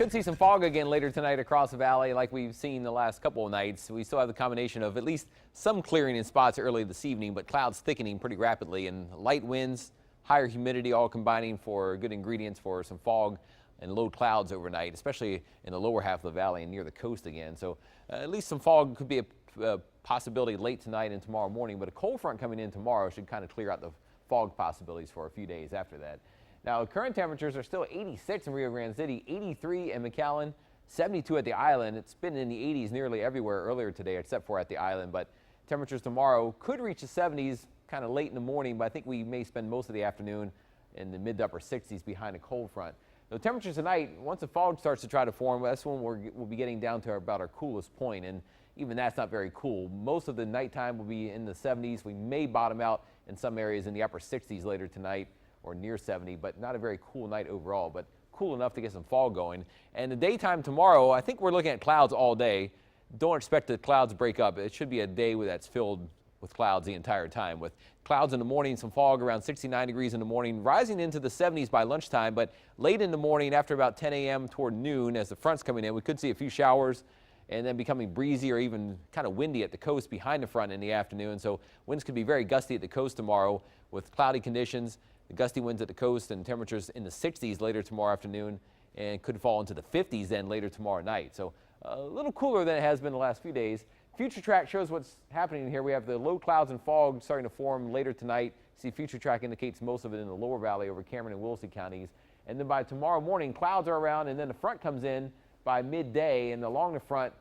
Could see some fog again later tonight across the valley like we've seen the last couple of nights. We still have the combination of at least some clearing in spots early this evening, but clouds thickening pretty rapidly and light winds, higher humidity, all combining for good ingredients for some fog and low clouds overnight, especially in the lower half of the valley and near the coast again. So at least some fog could be a possibility late tonight and tomorrow morning, but a cold front coming in tomorrow should kind of clear out the fog possibilities for a few days after that. Now, current temperatures are still 86 in Rio Grande City, 83 in McAllen, 72 at the island. It's been in the 80s nearly everywhere earlier today except for at the island, but temperatures tomorrow could reach the 70s kind of late in the morning, but I think we may spend most of the afternoon in the mid to upper 60s behind a cold front. The temperatures tonight, once the fog starts to try to form, that's when we'll be getting down to about our coolest point, and even that's not very cool. Most of the nighttime will be in the 70s. We may bottom out in some areas in the upper 60s later tonight, or near 70, but not a very cool night overall, but cool enough to get some fall going. And the daytime tomorrow, I think we're looking at clouds all day. Don't expect the clouds to break up. It should be a day that's filled with clouds the entire time, with clouds in the morning, some fog around 69 degrees in the morning, rising into the 70s by lunchtime, but late in the morning after about 10 a.m. toward noon as the front's coming in, we could see a few showers and then becoming breezy or even kind of windy at the coast behind the front in the afternoon. So winds could be very gusty at the coast tomorrow with cloudy conditions. The gusty winds at the coast and temperatures in the 60s later tomorrow afternoon and could fall into the 50s then later tomorrow night. So a little cooler than it has been the last few days. Future track shows what's happening here. We have the low clouds and fog starting to form later tonight. See, future track indicates most of it in the lower valley over Cameron and Williston counties. And then by tomorrow morning, clouds are around and then the front comes in by midday, and along the front,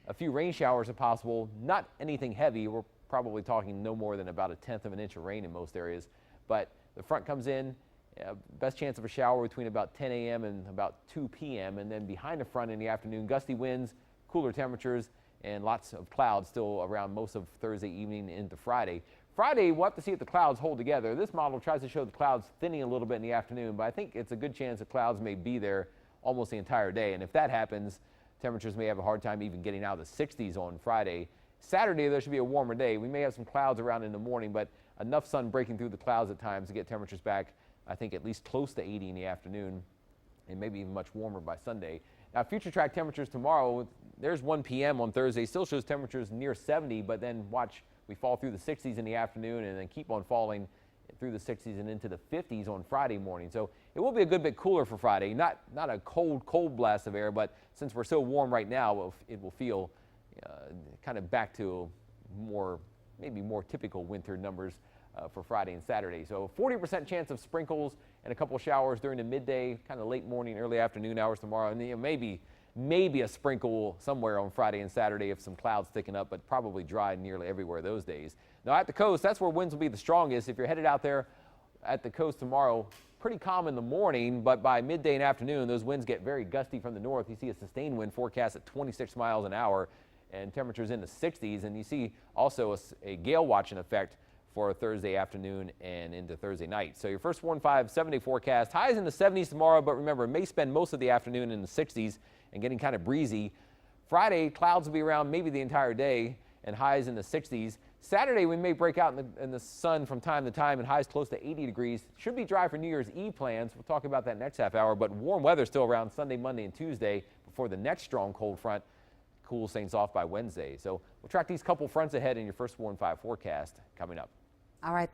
a few rain showers are possible. Not anything heavy. We're probably talking no more than about 1/10 of an inch of rain in most areas. But the front comes in, best chance of a shower between about 10 a.m. and about 2 p.m. And then behind the front in the afternoon, gusty winds, cooler temperatures, and lots of clouds still around most of Thursday evening into Friday. Friday, we'll have to see if the clouds hold together. This model tries to show the clouds thinning a little bit in the afternoon, but I think it's a good chance the clouds may be there almost the entire day. And if that happens, temperatures may have a hard time even getting out of the 60s on Friday. Saturday, there should be a warmer day. We may have some clouds around in the morning, but enough sun breaking through the clouds at times to get temperatures back, I think, at least close to 80 in the afternoon, and maybe even much warmer by Sunday. Now, future track temperatures tomorrow, there's 1 p.m. on Thursday, still shows temperatures near 70, but then watch, we fall through the 60s in the afternoon and then keep on falling through the 60s and into the 50s on Friday morning. So it will be a good bit cooler for Friday. Not a cold blast of air, but since we're so warm right now, it will feel kind of back to maybe more typical winter numbers for Friday and Saturday. So 40% chance of sprinkles and a couple showers during the midday, kind of late morning, early afternoon hours tomorrow. And maybe a sprinkle somewhere on Friday and Saturday if some clouds thicken up, but probably dry nearly everywhere those days. Now at the coast, that's where winds will be the strongest. If you're headed out there at the coast tomorrow, pretty calm in the morning, but by midday and afternoon, those winds get very gusty from the north. You see a sustained wind forecast at 26 miles an hour and temperatures in the 60s. And you see also a gale watch in effect for Thursday afternoon and into Thursday night. So your first 7-day forecast, highs in the 70s tomorrow, but remember, it may spend most of the afternoon in the 60s and getting kind of breezy. Friday, clouds will be around maybe the entire day and highs in the 60s. Saturday, we may break out in the sun from time to time and highs close to 80 degrees. Should be dry for New Year's Eve plans. We'll talk about that next half hour, but warm weather still around Sunday, Monday, and Tuesday before the next strong cold front cools things off by Wednesday. So we'll track these couple fronts ahead in your first 4 and 5 forecast coming up. All right.